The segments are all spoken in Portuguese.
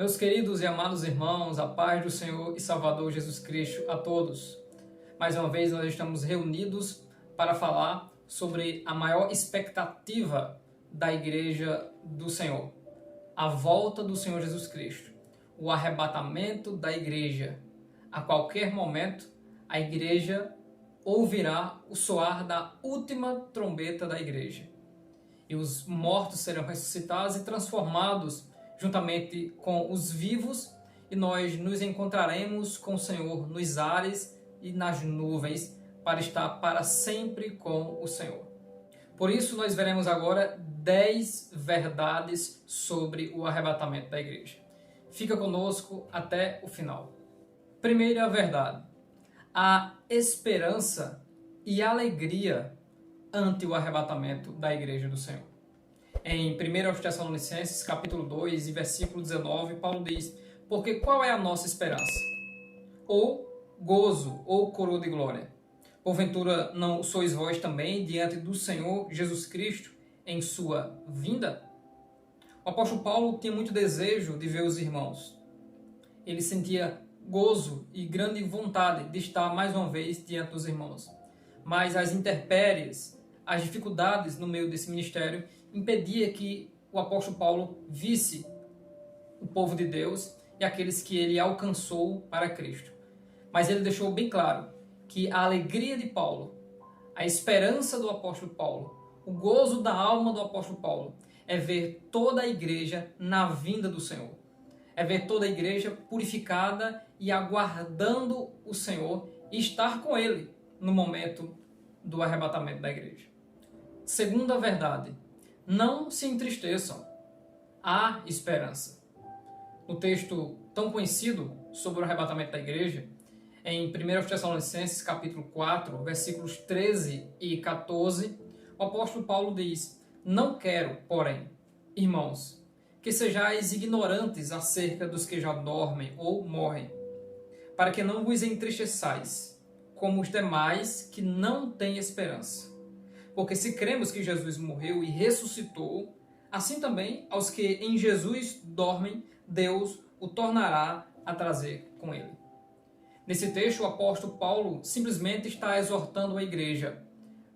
Meus queridos e amados irmãos, a paz do Senhor e Salvador Jesus Cristo a todos. Mais uma vez nós estamos reunidos para falar sobre a maior expectativa da Igreja do Senhor. A volta do Senhor Jesus Cristo. O arrebatamento da Igreja. A qualquer momento, a Igreja ouvirá o soar da última trombeta da Igreja. E os mortos serão ressuscitados e transformados juntamente com os vivos, e nós nos encontraremos com o Senhor nos ares e nas nuvens para estar para sempre com o Senhor. Por isso nós veremos agora 10 verdades sobre o arrebatamento da igreja. Fica conosco até o final. Primeira verdade: a esperança e alegria ante o arrebatamento da igreja do Senhor. Em 1 Tessalonicenses, capítulo 2, e versículo 19, Paulo diz: porque qual é a nossa esperança? Ou gozo, ou coroa de glória? Porventura não sois vós também diante do Senhor Jesus Cristo em sua vinda? O apóstolo Paulo tinha muito desejo de ver os irmãos. Ele sentia gozo e grande vontade de estar mais uma vez diante dos irmãos. Mas as intempéries, as dificuldades no meio desse ministério impedia que o apóstolo Paulo visse o povo de Deus e aqueles que ele alcançou para Cristo. Mas ele deixou bem claro que a alegria de Paulo, a esperança do apóstolo Paulo, o gozo da alma do apóstolo Paulo é ver toda a igreja na vinda do Senhor. É ver toda a igreja purificada e aguardando o Senhor e estar com ele no momento do arrebatamento da igreja. Segunda verdade: não se entristeçam, há esperança. No texto tão conhecido sobre o arrebatamento da igreja, em 1 Tessalonicenses capítulo 4, versículos 13 e 14, o apóstolo Paulo diz: não quero, porém, irmãos, que sejais ignorantes acerca dos que já dormem ou morrem, para que não vos entristeçais, como os demais que não têm esperança. Porque se cremos que Jesus morreu e ressuscitou, assim também aos que em Jesus dormem, Deus o tornará a trazer com ele. Nesse texto, o apóstolo Paulo simplesmente está exortando a igreja: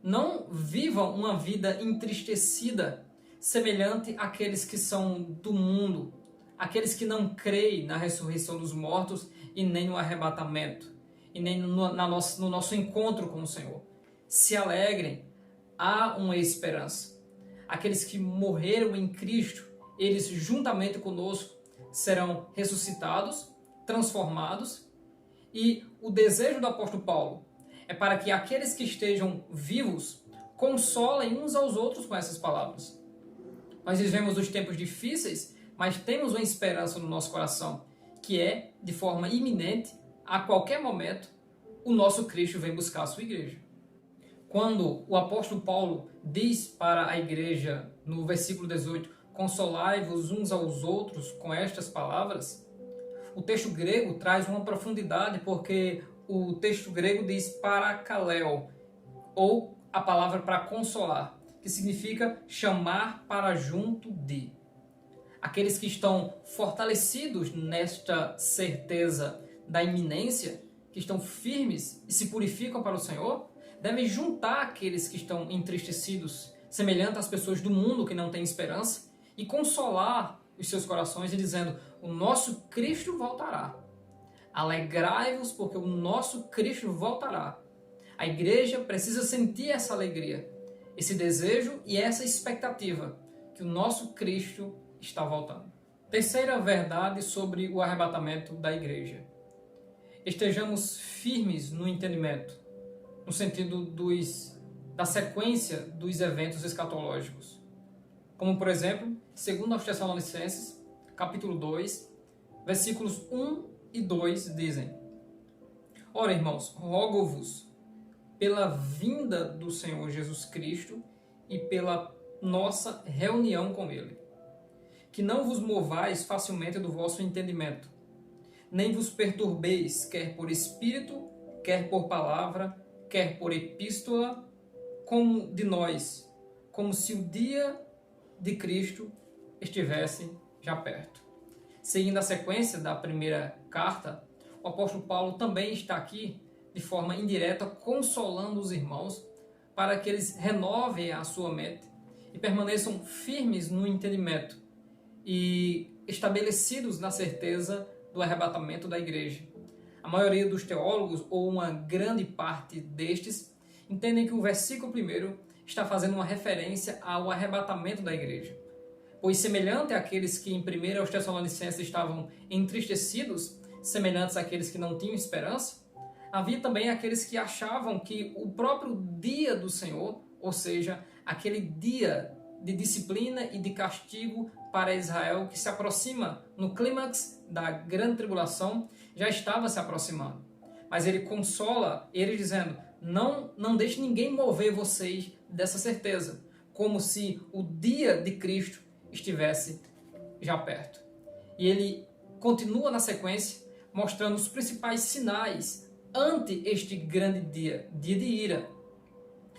não vivam uma vida entristecida, semelhante àqueles que são do mundo, aqueles que não creem na ressurreição dos mortos e nem no arrebatamento, e nem no nosso encontro com o Senhor. Se alegrem, há uma esperança. Aqueles que morreram em Cristo, eles juntamente conosco serão ressuscitados, transformados, e o desejo do apóstolo Paulo é para que aqueles que estejam vivos consolem uns aos outros com essas palavras. Nós vivemos os tempos difíceis, mas temos uma esperança no nosso coração, que é, de forma iminente, a qualquer momento, o nosso Cristo vem buscar a sua igreja. Quando o apóstolo Paulo diz para a igreja, no versículo 18, consolai-vos uns aos outros com estas palavras, o texto grego traz uma profundidade, porque o texto grego diz parakaleo, ou a palavra para consolar, que significa chamar para junto de. Aqueles que estão fortalecidos nesta certeza da iminência, que estão firmes e se purificam para o Senhor, devem juntar aqueles que estão entristecidos, semelhante às pessoas do mundo que não têm esperança, e consolar os seus corações e dizendo: o nosso Cristo voltará. Alegrai-vos porque o nosso Cristo voltará. A igreja precisa sentir essa alegria, esse desejo e essa expectativa que o nosso Cristo está voltando. Terceira verdade sobre o arrebatamento da igreja: estejamos firmes no entendimento, no sentido da sequência dos eventos escatológicos. Como, por exemplo, segundo aos Tessalonicenses, capítulo 2, versículos 1 e 2 dizem: ora, irmãos, rogo-vos pela vinda do Senhor Jesus Cristo e pela nossa reunião com Ele, que não vos movais facilmente do vosso entendimento, nem vos perturbeis, quer por espírito, quer por palavra, quer por epístola, como de nós, como se o dia de Cristo estivesse já perto. Seguindo a sequência da primeira carta, o apóstolo Paulo também está aqui, de forma indireta, consolando os irmãos para que eles renovem a sua mente e permaneçam firmes no entendimento e estabelecidos na certeza do arrebatamento da igreja. A maioria dos teólogos, ou uma grande parte destes, entendem que o versículo 1 está fazendo uma referência ao arrebatamento da igreja. Pois semelhante àqueles que em 1 aos Tessalonicenses estavam entristecidos, semelhantes àqueles que não tinham esperança, havia também aqueles que achavam que o próprio dia do Senhor, ou seja, aquele dia de disciplina e de castigo para Israel que se aproxima no clímax da grande tribulação, já estava se aproximando. Mas ele consola eles dizendo, não deixe ninguém mover vocês dessa certeza, como se o dia de Cristo estivesse já perto. E ele continua na sequência, mostrando os principais sinais ante este grande dia de ira.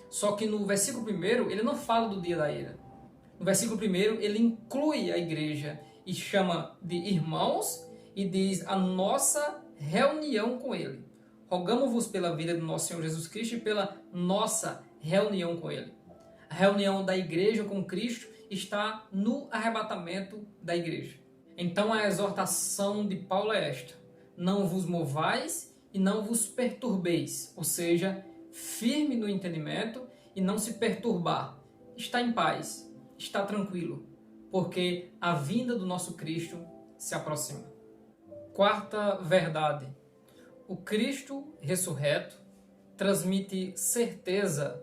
Só que no versículo 1 ele não fala do dia da ira. No versículo 1 ele inclui a igreja e chama de irmãos e diz a nossa reunião com ele. Rogamo-vos pela vida do nosso Senhor Jesus Cristo e pela nossa reunião com ele. A reunião da igreja com Cristo está no arrebatamento da igreja. Então a exortação de Paulo é esta: não vos movais e não vos perturbeis, ou seja, firme no entendimento e não se perturbar. Está em paz, está tranquilo, porque a vinda do nosso Cristo se aproxima. Quarta verdade: o Cristo ressurreto transmite certeza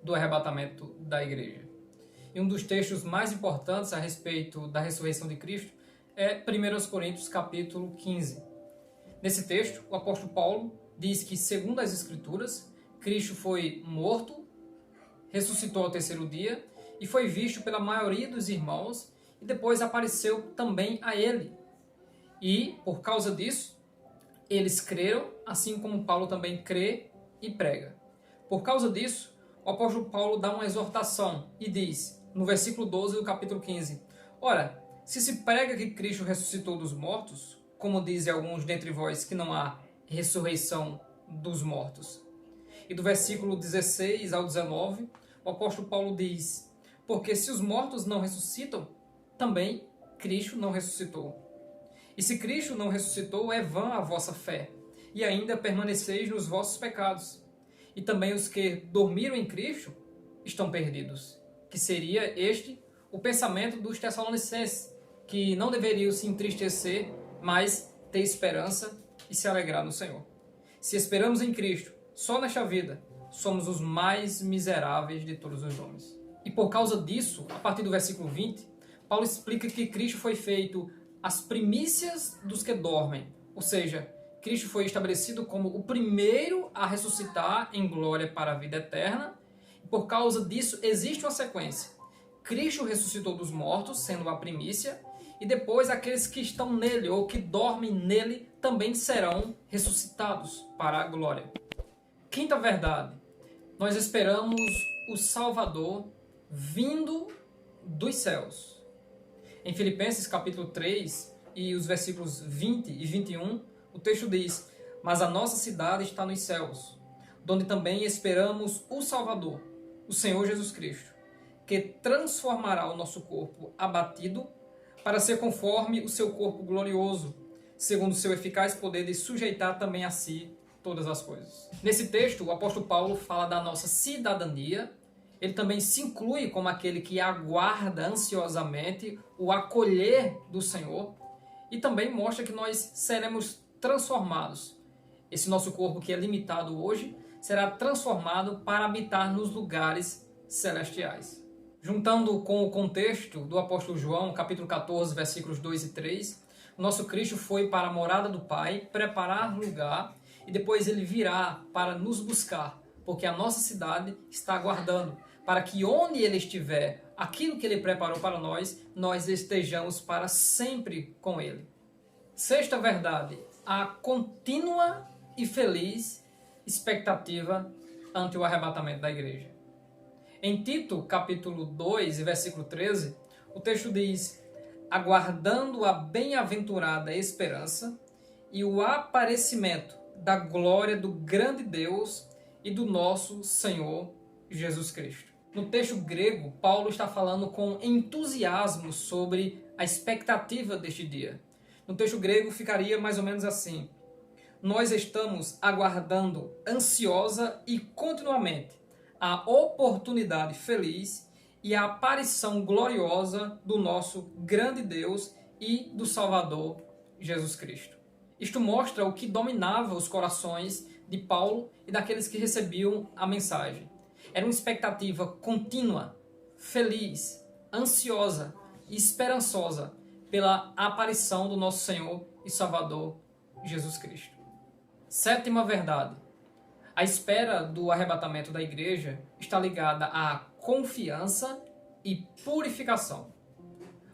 do arrebatamento da igreja. E um dos textos mais importantes a respeito da ressurreição de Cristo é 1 Coríntios capítulo 15. Nesse texto, o apóstolo Paulo diz que, segundo as Escrituras, Cristo foi morto, ressuscitou ao terceiro dia e foi visto pela maioria dos irmãos e depois apareceu também a ele. E, por causa disso, eles creram, assim como Paulo também crê e prega. Por causa disso, o apóstolo Paulo dá uma exortação e diz, no versículo 12 do capítulo 15, ora, se se prega que Cristo ressuscitou dos mortos, como dizem alguns dentre vós que não há ressurreição dos mortos. E do versículo 16 ao 19, o apóstolo Paulo diz, porque se os mortos não ressuscitam, também Cristo não ressuscitou. E se Cristo não ressuscitou, é vã a vossa fé, e ainda permaneceis nos vossos pecados. E também os que dormiram em Cristo estão perdidos. Que seria este o pensamento dos Tessalonicenses, que não deveriam se entristecer, mas ter esperança e se alegrar no Senhor. Se esperamos em Cristo, só nesta vida, somos os mais miseráveis de todos os homens. E por causa disso, a partir do versículo 20, Paulo explica que Cristo foi feito as primícias dos que dormem, ou seja, Cristo foi estabelecido como o primeiro a ressuscitar em glória para a vida eterna. E por causa disso, existe uma sequência. Cristo ressuscitou dos mortos, sendo a primícia, e depois aqueles que estão nele ou que dormem nele também serão ressuscitados para a glória. Quinta verdade: nós esperamos o Salvador vindo dos céus. Em Filipenses capítulo 3 e os versículos 20 e 21, o texto diz, mas a nossa cidade está nos céus, donde também esperamos o Salvador, o Senhor Jesus Cristo, que transformará o nosso corpo abatido para ser conforme o seu corpo glorioso, segundo o seu eficaz poder de sujeitar também a si todas as coisas. Nesse texto, o apóstolo Paulo fala da nossa cidadania. Ele também se inclui como aquele que aguarda ansiosamente o acolher do Senhor e também mostra que nós seremos transformados. Esse nosso corpo que é limitado hoje será transformado para habitar nos lugares celestiais. Juntando com o contexto do apóstolo João, capítulo 14, versículos 2 e 3, o nosso Cristo foi para a morada do Pai, preparar lugar e depois ele virá para nos buscar, porque a nossa cidade está aguardando, para que onde ele estiver, aquilo que ele preparou para nós, nós estejamos para sempre com ele. Sexta verdade: a contínua e feliz expectativa ante o arrebatamento da igreja. Em Tito, capítulo 2, versículo 13, o texto diz, aguardando a bem-aventurada esperança e o aparecimento da glória do grande Deus e do nosso Senhor Jesus Cristo. No texto grego, Paulo está falando com entusiasmo sobre a expectativa deste dia. No texto grego ficaria mais ou menos assim: nós estamos aguardando ansiosa e continuamente a oportunidade feliz e a aparição gloriosa do nosso grande Deus e do Salvador Jesus Cristo. Isto mostra o que dominava os corações de Paulo e daqueles que recebiam a mensagem. Era uma expectativa contínua, feliz, ansiosa e esperançosa pela aparição do nosso Senhor e Salvador Jesus Cristo. Sétima verdade: a espera do arrebatamento da igreja está ligada à confiança e purificação.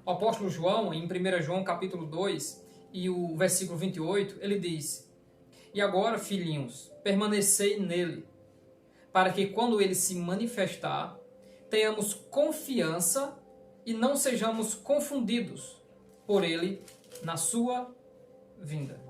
O apóstolo João, em 1 João capítulo 2 e o versículo 28, ele diz: "E agora, filhinhos, permanecei nele, para que quando ele se manifestar, tenhamos confiança e não sejamos confundidos por ele na sua vinda."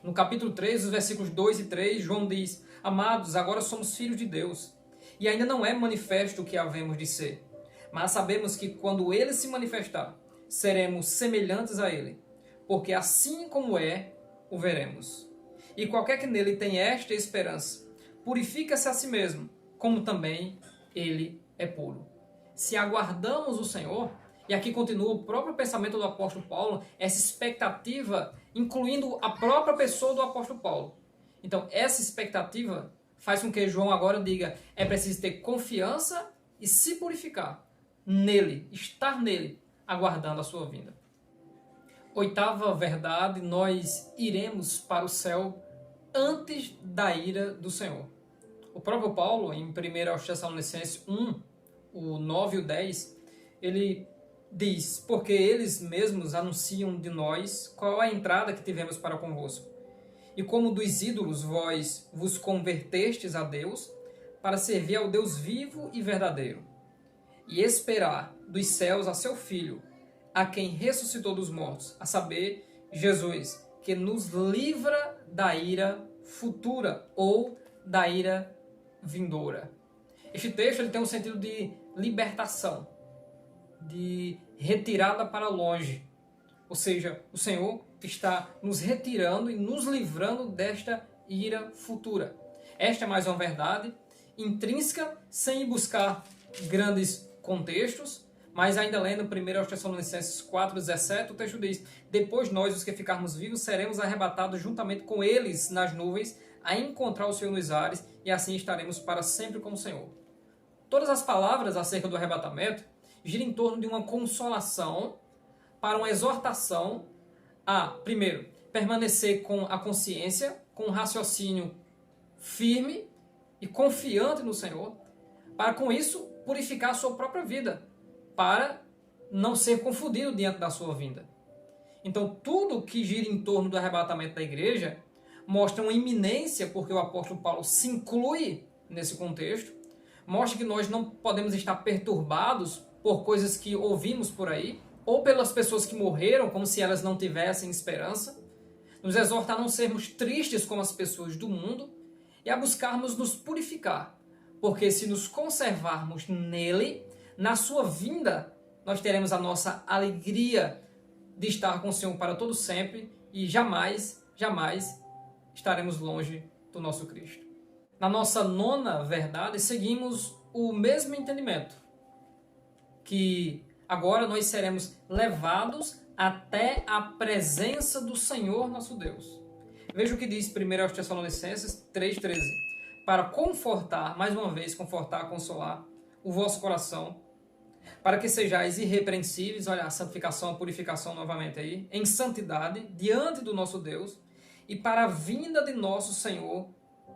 No capítulo 3, os versículos 2 e 3, João diz: "Amados, agora somos filhos de Deus, e ainda não é manifesto o que havemos de ser. Mas sabemos que quando ele se manifestar, seremos semelhantes a ele, porque assim como é, o veremos. E qualquer que nele tem esta esperança, purifica-se a si mesmo, como também ele é puro." Se aguardamos o Senhor, e aqui continua o próprio pensamento do apóstolo Paulo, essa expectativa, incluindo a própria pessoa do apóstolo Paulo. Então, essa expectativa faz com que João agora diga: é preciso ter confiança e se purificar nele, estar nele, aguardando a sua vinda. Oitava verdade: nós iremos para o céu antes da ira do Senhor. O próprio Paulo, em 1 Tessalonicenses 1, o 9 e o 10, ele diz: "Porque eles mesmos anunciam de nós qual é a entrada que tivemos para convosco. E como dos ídolos vós vos convertestes a Deus, para servir ao Deus vivo e verdadeiro, e esperar dos céus a seu Filho, a quem ressuscitou dos mortos, a saber, Jesus, que nos livra da ira futura ou da ira vindoura." Este texto ele tem um sentido de libertação, de retirada para longe. Ou seja, o Senhor está nos retirando e nos livrando desta ira futura. Esta é mais uma verdade intrínseca, sem buscar grandes contextos, mas ainda lendo 1 Tessalonicenses 4,17, o texto diz: "Depois nós, os que ficarmos vivos, seremos arrebatados juntamente com eles nas nuvens, a encontrar o Senhor nos ares, e assim estaremos para sempre com o Senhor." Todas as palavras acerca do arrebatamento gira em torno de uma consolação para uma exortação a, primeiro, permanecer com a consciência, com um raciocínio firme e confiante no Senhor, para com isso purificar a sua própria vida, para não ser confundido diante da sua vinda. Então, tudo que gira em torno do arrebatamento da igreja mostra uma iminência, porque o apóstolo Paulo se inclui nesse contexto, mostra que nós não podemos estar perturbados por coisas que ouvimos por aí, ou pelas pessoas que morreram, como se elas não tivessem esperança. Nos exorta a não sermos tristes como as pessoas do mundo e a buscarmos nos purificar, porque se nos conservarmos nele, na sua vinda, nós teremos a nossa alegria de estar com o Senhor para todo sempre e jamais, jamais estaremos longe do nosso Cristo. Na nossa nona verdade, seguimos o mesmo entendimento, que agora nós seremos levados até a presença do Senhor nosso Deus. Veja o que diz 1 Tessalonicenses 3,13. "Para confortar, mais uma vez, confortar, consolar o vosso coração, para que sejais irrepreensíveis," olha a santificação, a purificação novamente aí, "em santidade, diante do nosso Deus, e para a vinda de nosso Senhor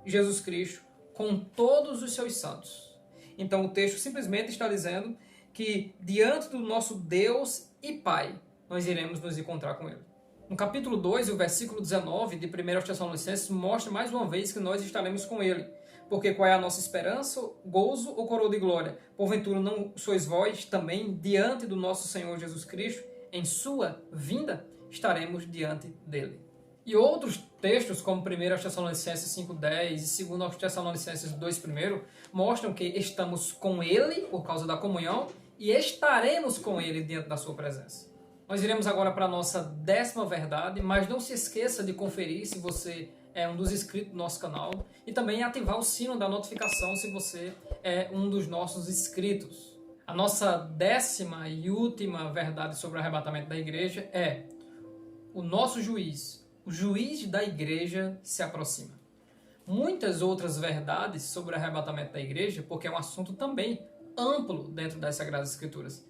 Jesus Cristo, com todos os seus santos." Então o texto simplesmente está dizendo que diante do nosso Deus e Pai, nós iremos nos encontrar com Ele. No capítulo 2, o versículo 19 de 1 Tessalonicenses mostra mais uma vez que nós estaremos com Ele. Porque qual é a nossa esperança, gozo ou coroa de glória? Porventura não sois vós também diante do nosso Senhor Jesus Cristo em sua vinda, estaremos diante dele. E outros textos, como 1 Tessalonicenses 5,10 e 2 Tessalonicenses 2,1, mostram que estamos com ele por causa da comunhão e estaremos com ele diante da sua presença. Nós iremos agora para a nossa 10ª verdade, mas não se esqueça de conferir se você é um dos inscritos do nosso canal e também ativar o sino da notificação se você é um dos nossos inscritos. A nossa 10ª e última verdade sobre o arrebatamento da igreja é: o nosso juiz, o juiz da igreja, se aproxima. Muitas outras verdades sobre o arrebatamento da igreja, porque é um assunto também amplo dentro das Sagradas Escrituras.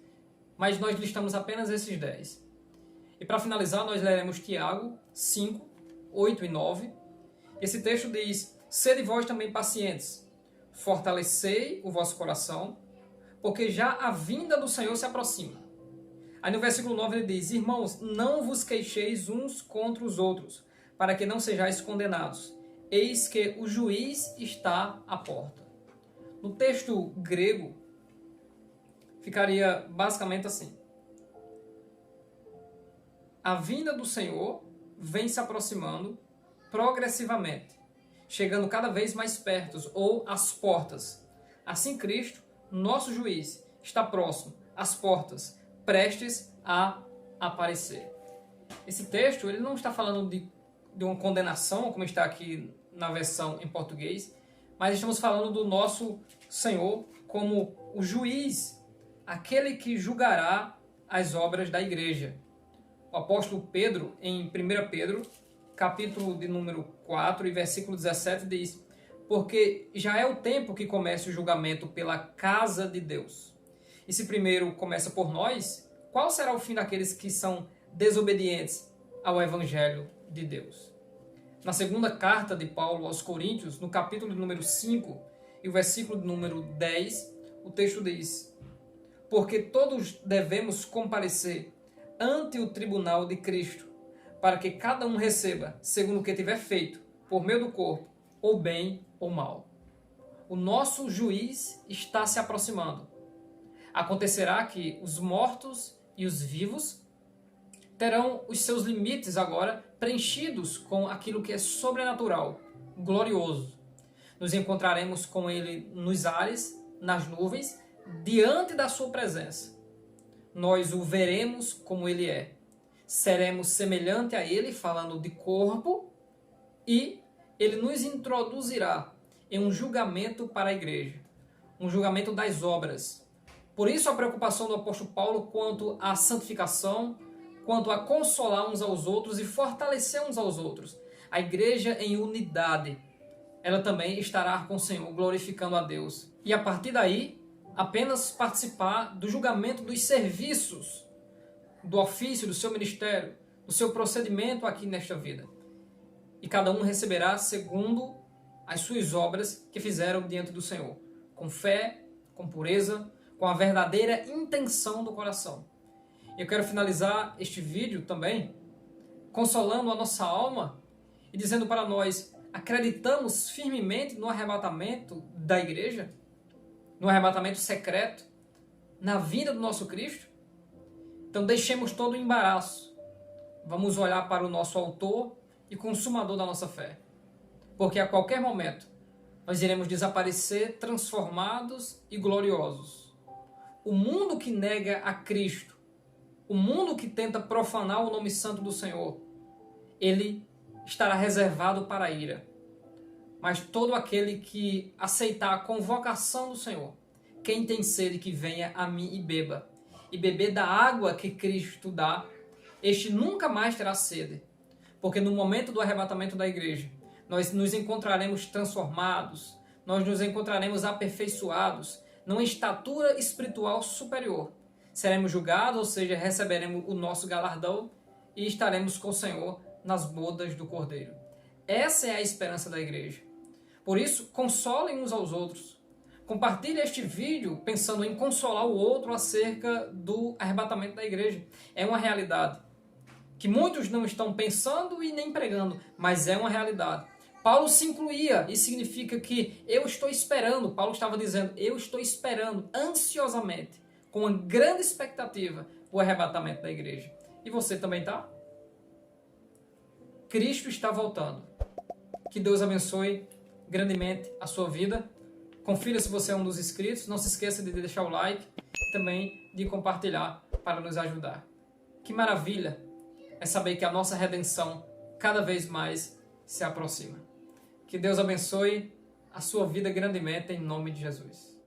Mas nós listamos apenas esses 10. E para finalizar, nós leremos Tiago 5, 8 e 9. Esse texto diz: sede vós também pacientes, fortalecei o vosso coração, porque já a vinda do Senhor se aproxima. Aí no versículo 9 ele diz: irmãos, não vos queixeis uns contra os outros, para que não sejais condenados. Eis que o juiz está à porta. No texto grego, ficaria basicamente assim: a vinda do Senhor vem se aproximando progressivamente, chegando cada vez mais perto, ou às portas. Assim Cristo, nosso juiz, está próximo, às portas, prestes a aparecer. Esse texto ele não está falando de uma condenação, como está aqui na versão em português, mas estamos falando do nosso Senhor como o juiz, aquele que julgará as obras da igreja. O apóstolo Pedro, em 1 Pedro, capítulo de número 4 e versículo 17, diz: porque já é o tempo que começa o julgamento pela casa de Deus. E se primeiro começa por nós, qual será o fim daqueles que são desobedientes ao Evangelho de Deus? Na segunda carta de Paulo aos Coríntios, no capítulo de número 5 e o versículo de número 10, o texto diz: porque todos devemos comparecer ante o tribunal de Cristo, para que cada um receba, segundo o que tiver feito, por meio do corpo, ou bem ou mal. O nosso juiz está se aproximando. Acontecerá que os mortos e os vivos terão os seus limites agora preenchidos com aquilo que é sobrenatural, glorioso. Nos encontraremos com ele nos ares, nas nuvens, diante da sua presença. Nós o veremos como ele é. Seremos semelhante a ele, falando de corpo, e ele nos introduzirá em um julgamento para a igreja, um julgamento das obras. Por isso a preocupação do apóstolo Paulo quanto à santificação, quanto a consolar uns aos outros e fortalecer uns aos outros. A igreja em unidade, ela também estará com o Senhor, glorificando a Deus. E a partir daí, apenas participar do julgamento dos serviços, do ofício, do seu ministério, do seu procedimento aqui nesta vida. E cada um receberá segundo as suas obras que fizeram diante do Senhor, com fé, com pureza, com a verdadeira intenção do coração. Eu quero finalizar este vídeo também consolando a nossa alma e dizendo para nós: acreditamos firmemente no arrebatamento da igreja, no arrebatamento secreto, na vinda do nosso Cristo? Então deixemos todo o embaraço. Vamos olhar para o nosso autor e consumador da nossa fé. Porque a qualquer momento nós iremos desaparecer transformados e gloriosos. O mundo que nega a Cristo, o mundo que tenta profanar o nome santo do Senhor, ele estará reservado para a ira. Mas todo aquele que aceitar a convocação do Senhor, quem tem sede que venha a mim e beba, e beber da água que Cristo dá, este nunca mais terá sede. Porque no momento do arrebatamento da igreja, nós nos encontraremos transformados, nós nos encontraremos aperfeiçoados, numa estatura espiritual superior. Seremos julgados, ou seja, receberemos o nosso galardão e estaremos com o Senhor nas bodas do Cordeiro. Essa é a esperança da igreja. Por isso, consolem uns aos outros. Compartilhe este vídeo pensando em consolar o outro acerca do arrebatamento da igreja. É uma realidade que muitos não estão pensando e nem pregando, mas é uma realidade. Paulo se incluía, isso significa que eu estou esperando, Paulo estava dizendo, eu estou esperando ansiosamente, com uma grande expectativa, o arrebatamento da igreja. E você também tá? Cristo está voltando. Que Deus abençoe grandemente a sua vida. Confira se você é um dos inscritos. Não se esqueça de deixar o like e também de compartilhar para nos ajudar. Que maravilha é saber que a nossa redenção cada vez mais se aproxima. Que Deus abençoe a sua vida grandemente em nome de Jesus.